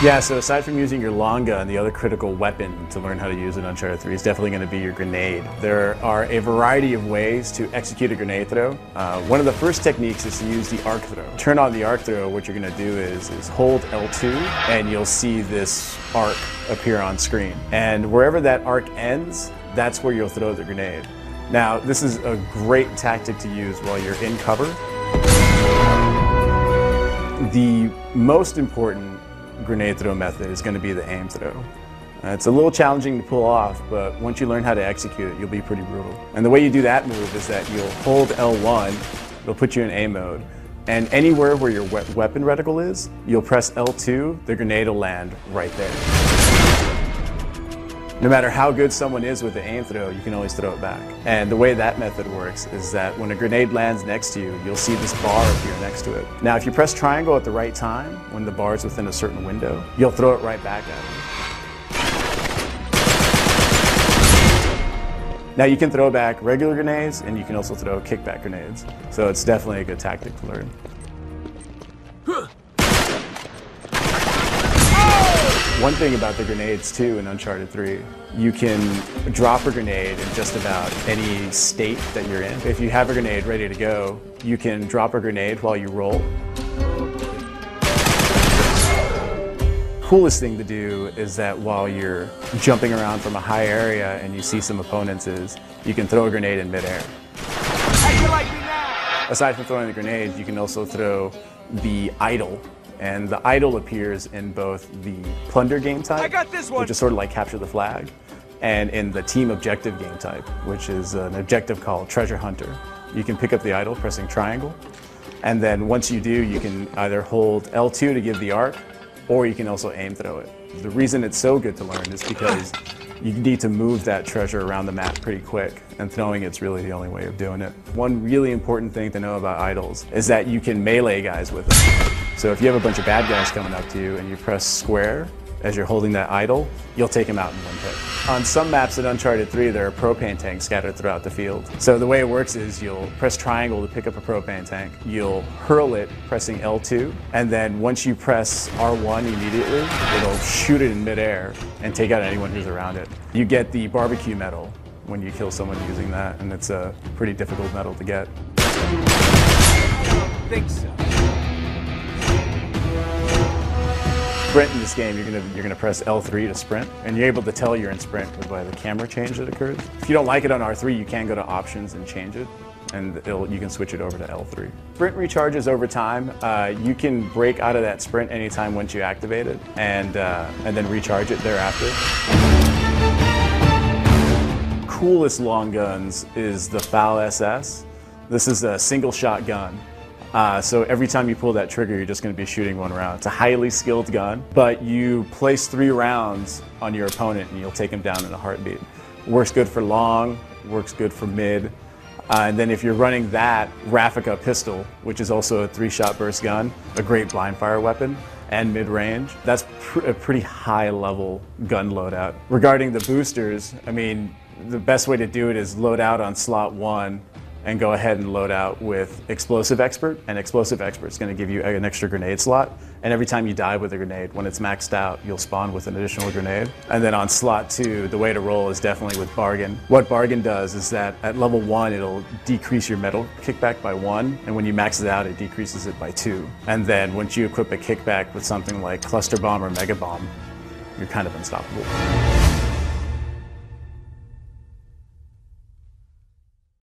Yeah, so aside from using your long gun, the other critical weapon to learn how to use in Uncharted 3 is definitely going to be your grenade. There are a variety of ways to execute a grenade throw. One of the first techniques is to use the arc throw. Turn on the arc throw, what you're going to do is hold L2 and you'll see this arc appear on screen. And wherever that arc ends, that's where you'll throw the grenade. Now, this is a great tactic to use while you're in cover. The most important grenade throw method is going to be the aim throw. It's a little challenging to pull off, but once you learn how to execute it, you'll be pretty brutal. And the way you do that move is that you'll hold L1, it'll put you in A mode, and anywhere where your weapon reticle is, you'll press L2, the grenade will land right there. No matter how good someone is with the aim throw, you can always throw it back. And the way that method works is that when a grenade lands next to you, you'll see this bar appear next to it. Now, if you press triangle at the right time, when the bar is within a certain window, you'll throw it right back at them. Now, you can throw back regular grenades, and you can also throw kickback grenades. So it's definitely a good tactic to learn. One thing about the grenades too in Uncharted 3, you can drop a grenade in just about any state that you're in. If you have a grenade ready to go, you can drop a grenade while you roll. Coolest thing to do is that while you're jumping around from a high area and you see some opponents you can throw a grenade in midair. Aside from throwing the grenade, you can also throw the idol. And the idol appears in both the plunder game type, which is sort of like capture the flag, and in the team objective game type, which is an objective called treasure hunter. You can pick up the idol pressing triangle, and then once you do, you can either hold L2 to give the arc, or you can also aim throw it. The reason it's so good to learn is because you need to move that treasure around the map pretty quick, and throwing it's really the only way of doing it. One really important thing to know about idols is that you can melee guys with them. So if you have a bunch of bad guys coming up to you and you press square as you're holding that idol, you'll take them out in one hit. On some maps in Uncharted 3, there are propane tanks scattered throughout the field. So the way it works is you'll press triangle to pick up a propane tank, you'll hurl it pressing L2, and then once you press R1 immediately, it'll shoot it in midair and take out anyone who's around it. You get the barbecue medal when you kill someone using that, and it's a pretty difficult medal to get. I don't think so. Sprint in this game, you're gonna press L3 to sprint, and you're able to tell you're in sprint by the camera change that occurs. If you don't like it on R3, you can go to options and change it, and you can switch it over to L3. Sprint recharges over time. You can break out of that sprint anytime once you activate it, and then recharge it thereafter. Coolest long guns is the FAL SS. This is a single shot gun. So every time you pull that trigger, you're just going to be shooting one round. It's a highly skilled gun, but you place 3 rounds on your opponent and you'll take him down in a heartbeat. Works good for long, works good for mid. And then if you're running that Raffica pistol, which is also a 3-shot burst gun, a great blind fire weapon, and mid-range, that's a pretty high level gun loadout. Regarding the boosters, I mean, the best way to do it is load out on slot 1 and go ahead and load out with Explosive Expert, and Explosive Expert is going to give you an extra grenade slot, and every time you die with a grenade, when it's maxed out, you'll spawn with an additional grenade. And then on slot 2, the way to roll is definitely with Bargain. What Bargain does is that at level 1, it'll decrease your metal kickback by 1, and when you max it out, it decreases it by 2. And then once you equip a kickback with something like Cluster Bomb or Mega Bomb, you're kind of unstoppable.